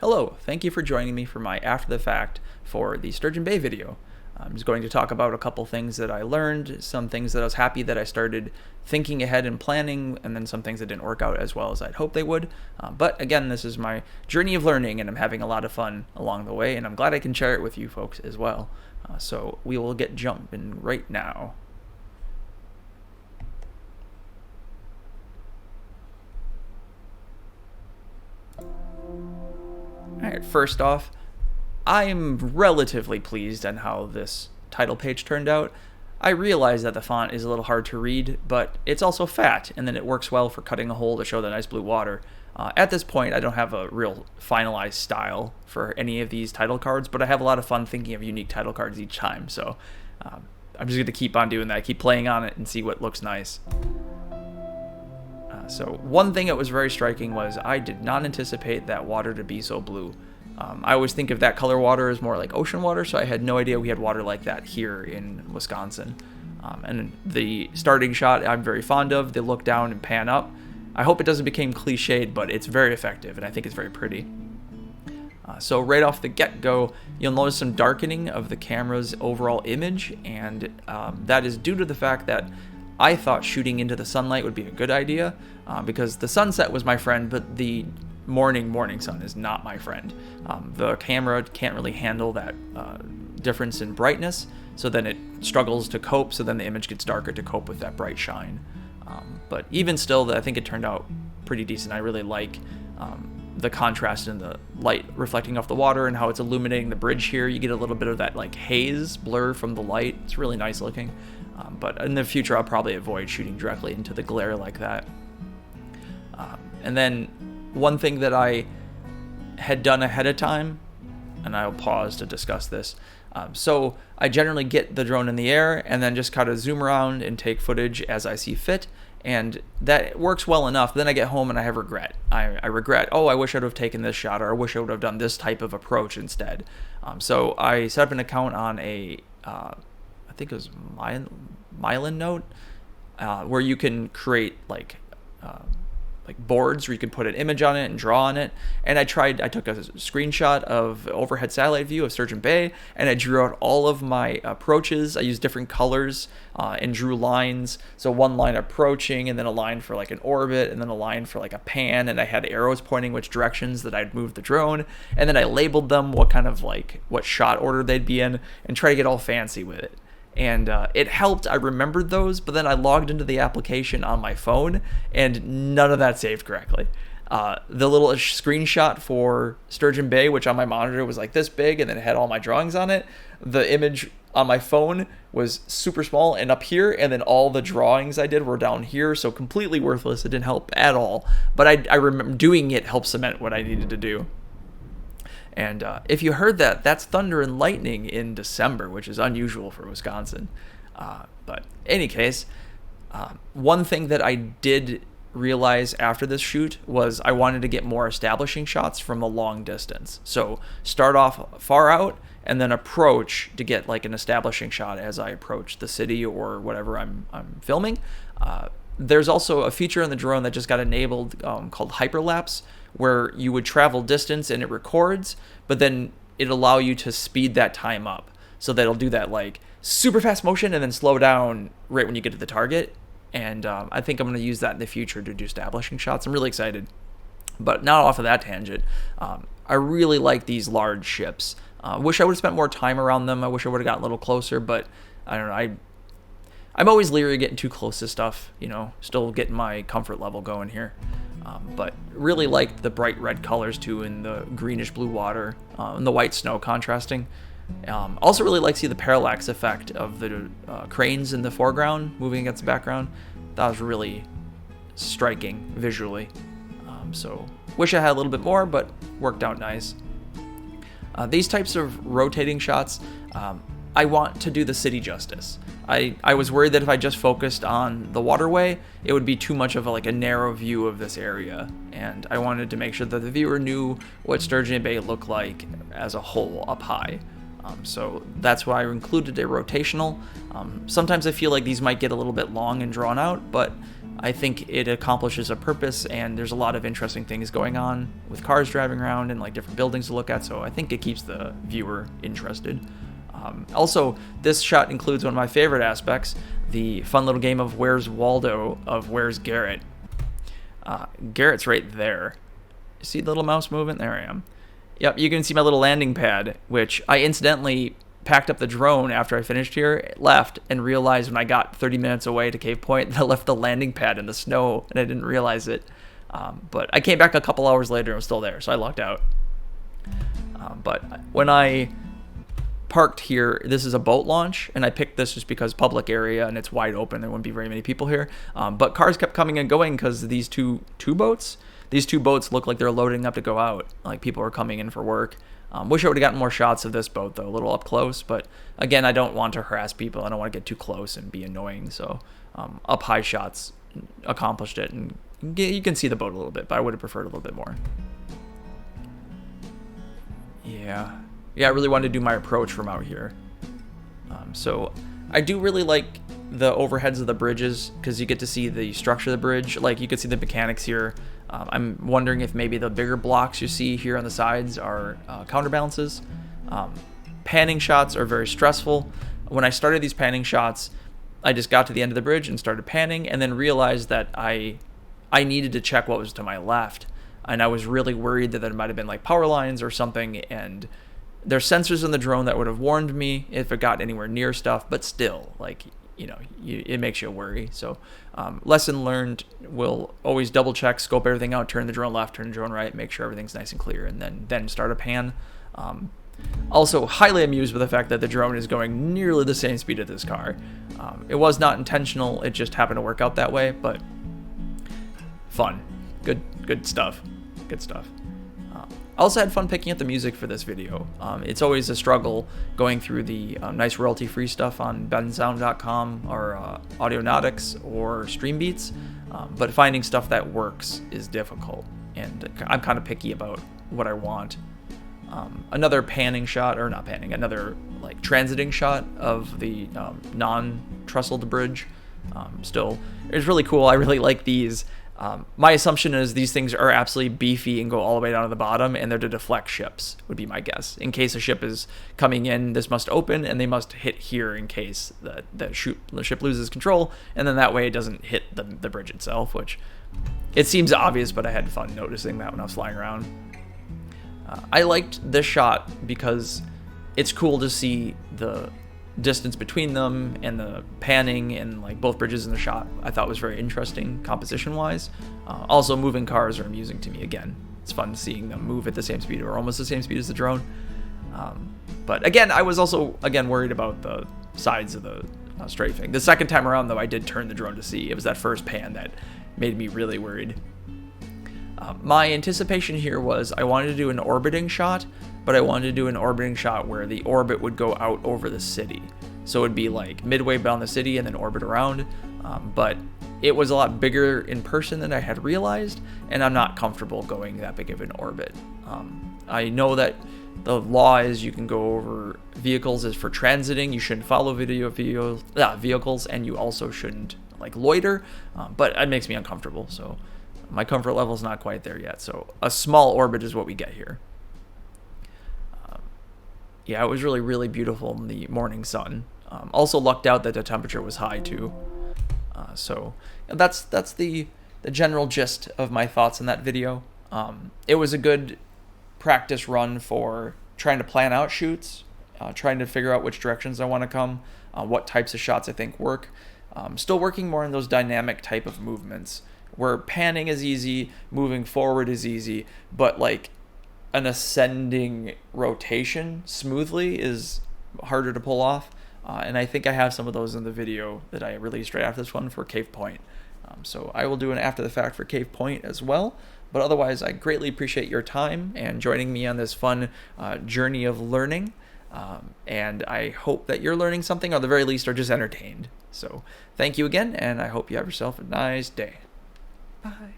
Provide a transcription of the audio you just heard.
Hello, thank you for joining me for my After the Fact for the Sturgeon Bay video. I'm just going to talk about a couple things that I learned, some things that I was happy that I started thinking ahead and planning, and then some things that didn't work out as well as I'd hoped they would. But again, this is my journey of learning, and I'm having a lot of fun along the way, and I'm glad I can share it with you folks as well. So we will get jumping right now. Alright, first off, I'm relatively pleased on how this title page turned out. I realize that the font is a little hard to read, but it's also fat, and then it works well for cutting a hole to show the nice blue water. At this point, I don't have a real finalized style for any of these title cards, but I have a lot of fun thinking of unique title cards each time, so I'm just going to keep on doing that, keep playing on it, and see what looks nice. So one thing that was very striking was I did not anticipate that water to be so blue. I always think of that color water as more like ocean water, so I had no idea we had water like that here in Wisconsin. And the starting shot I'm very fond of. They look down and pan up. I hope it doesn't become cliched, but it's very effective, and I think it's very pretty. So right off the get-go, you'll notice some darkening of the camera's overall image, and that is due to the fact that I thought shooting into the sunlight would be a good idea, because the sunset was my friend, but the morning sun is not my friend. The camera can't really handle that difference in brightness, so then it struggles to cope, so then the image gets darker to cope with that bright shine. But even still, I think it turned out pretty decent. I really like the contrast in the light reflecting off the water and how it's illuminating the bridge here. You get a little bit of that like haze blur from the light. It's really nice looking. But in the future, I'll probably avoid shooting directly into the glare like that. And then one thing that I had done ahead of time, and I'll pause to discuss this. So I generally get the drone in the air and then just kind of zoom around and take footage as I see fit. And that works well enough. Then I get home and I have regret. I regret, oh, I wish I would have taken this shot, or I wish I would have done this type of approach instead. So I set up an account on a, I think it was Mylan where you can create like boards where you can put an image on it and draw on it. And I took a screenshot of overhead satellite view of Sturgeon Bay, and I drew out all of my approaches. I used different colors and drew lines. So one line approaching, and then a line for like an orbit, and then a line for like a pan, and I had arrows pointing which directions that I'd move the drone. And then I labeled them what shot order they'd be in, and try to get all fancy with it. And it helped. I remembered those, but then I logged into the application on my phone, and none of that saved correctly. The little screenshot for Sturgeon Bay, which on my monitor was like this big, and then it had all my drawings on it. The image on my phone was super small and up here, and then all the drawings I did were down here, so completely worthless. It didn't help at all. But I remember doing it helped cement what I needed to do. And if you heard that, that's thunder and lightning in December, which is unusual for Wisconsin. But in any case, one thing that I did realize after this shoot was I wanted to get more establishing shots from a long distance. So start off far out and then approach to get like an establishing shot as I approach the city or whatever I'm filming. There's also a feature in the drone that just got enabled called hyperlapse, where you would travel distance and it records, but then it'll allow you to speed that time up. So that'll do that like super fast motion and then slow down right when you get to the target. And I think I'm going to use that in the future to do establishing shots. I'm really excited. But now off of that tangent, I really like these large ships. Wish I would have spent more time around them. I wish I would have gotten a little closer, but I don't know. I'm always leery of getting too close to stuff, still getting my comfort level going here. But really liked the bright red colors too, in the greenish blue water and the white snow contrasting. Also really like to see the parallax effect of the cranes in the foreground moving against the background. That was really striking visually. So wish I had a little bit more, but worked out nice. These types of rotating shots, I want to do the city justice. I was worried that if I just focused on the waterway, it would be too much of a narrow view of this area. And I wanted to make sure that the viewer knew what Sturgeon Bay looked like as a whole up high. So that's why I included a rotational. Sometimes I feel like these might get a little bit long and drawn out, but I think it accomplishes a purpose, and there's a lot of interesting things going on with cars driving around and like different buildings to look at, so I think it keeps the viewer interested. Also, this shot includes one of my favorite aspects, the fun little game of Where's Waldo of Where's Garrett. Garrett's right there. See the little mouse moving? There I am. Yep, you can see my little landing pad, which I incidentally packed up the drone after I finished here, left, and realized when I got 30 minutes away to Cave Point that I left the landing pad in the snow, and I didn't realize it. But I came back a couple hours later and it was still there, so I lucked out. But when I parked here, this is a boat launch, and I picked this just because public area and it's wide open. There wouldn't be very many people here. But cars kept coming and going because these two boats look like they're loading up to go out. Like people are coming in for work. Wish I would have gotten more shots of this boat though, a little up close. But again, I don't want to harass people. I don't want to get too close and be annoying. So up high shots accomplished it, and you can see the boat a little bit, but I would have preferred a little bit more. Yeah, I really wanted to do my approach from out here. So I do really like the overheads of the bridges because you get to see the structure of the bridge. Like you can see the mechanics here. I'm wondering if maybe the bigger blocks you see here on the sides are counterbalances. Panning shots are very stressful. When I started these panning shots, I just got to the end of the bridge and started panning, and then realized that I needed to check what was to my left. And I was really worried that there might have been like power lines or something, and there's sensors in the drone that would have warned me if it got anywhere near stuff, but still, like, it makes you worry. So lesson learned, will always double check, scope everything out, turn the drone left, turn the drone right, make sure everything's nice and clear, and then start a pan. Also highly amused with the fact that the drone is going nearly the same speed as this car. It was not intentional, it just happened to work out that way, but fun. Good stuff. I also had fun picking up the music for this video. It's always a struggle going through the nice royalty-free stuff on bensound.com or Audionautics or Streambeats, but finding stuff that works is difficult, and I'm kind of picky about what I want. Another panning shot, or not panning, another like transiting shot of the non-trustled bridge. Still, it's really cool. I really like these. My assumption is these things are absolutely beefy and go all the way down to the bottom, and they're to deflect ships, would be my guess. In case a ship is coming in, this must open, and they must hit here in case the ship loses control, and then that way it doesn't hit the bridge itself, which it seems obvious, but I had fun noticing that when I was flying around. I liked this shot because it's cool to see the distance between them and the panning and like both bridges in the shot. I thought was very interesting composition wise. Also, moving cars are amusing to me. Again, it's fun seeing them move at the same speed or almost the same speed as the drone. But again, I was also worried about the sides of the strafing. The second time around though, I did turn the drone to see. It was that first pan that made me really worried. My anticipation here was I wanted to do an orbiting shot, but I wanted to do an orbiting shot where the orbit would go out over the city. So it'd be like midway down the city and then orbit around. But it was a lot bigger in person than I had realized, and I'm not comfortable going that big of an orbit. I know that the law is you can go over vehicles as for transiting. You shouldn't follow vehicles, and you also shouldn't like loiter, but it makes me uncomfortable. So my comfort level is not quite there yet. So a small orbit is what we get here. Yeah, it was really, really beautiful in the morning sun. Also lucked out that the temperature was high too. So that's the general gist of my thoughts in that video. It was a good practice run for trying to plan out shoots, trying to figure out which directions I want to come, what types of shots I think work. Still working more on those dynamic type of movements where panning is easy, moving forward is easy, but like an ascending rotation smoothly is harder to pull off. And I think I have some of those in the video that I released right after this one for Cave Point. So I will do an after the fact for Cave Point as well. But otherwise, I greatly appreciate your time and joining me on this fun journey of learning. And I hope that you're learning something, or at the very least are just entertained. So thank you again, and I hope you have yourself a nice day. Bye.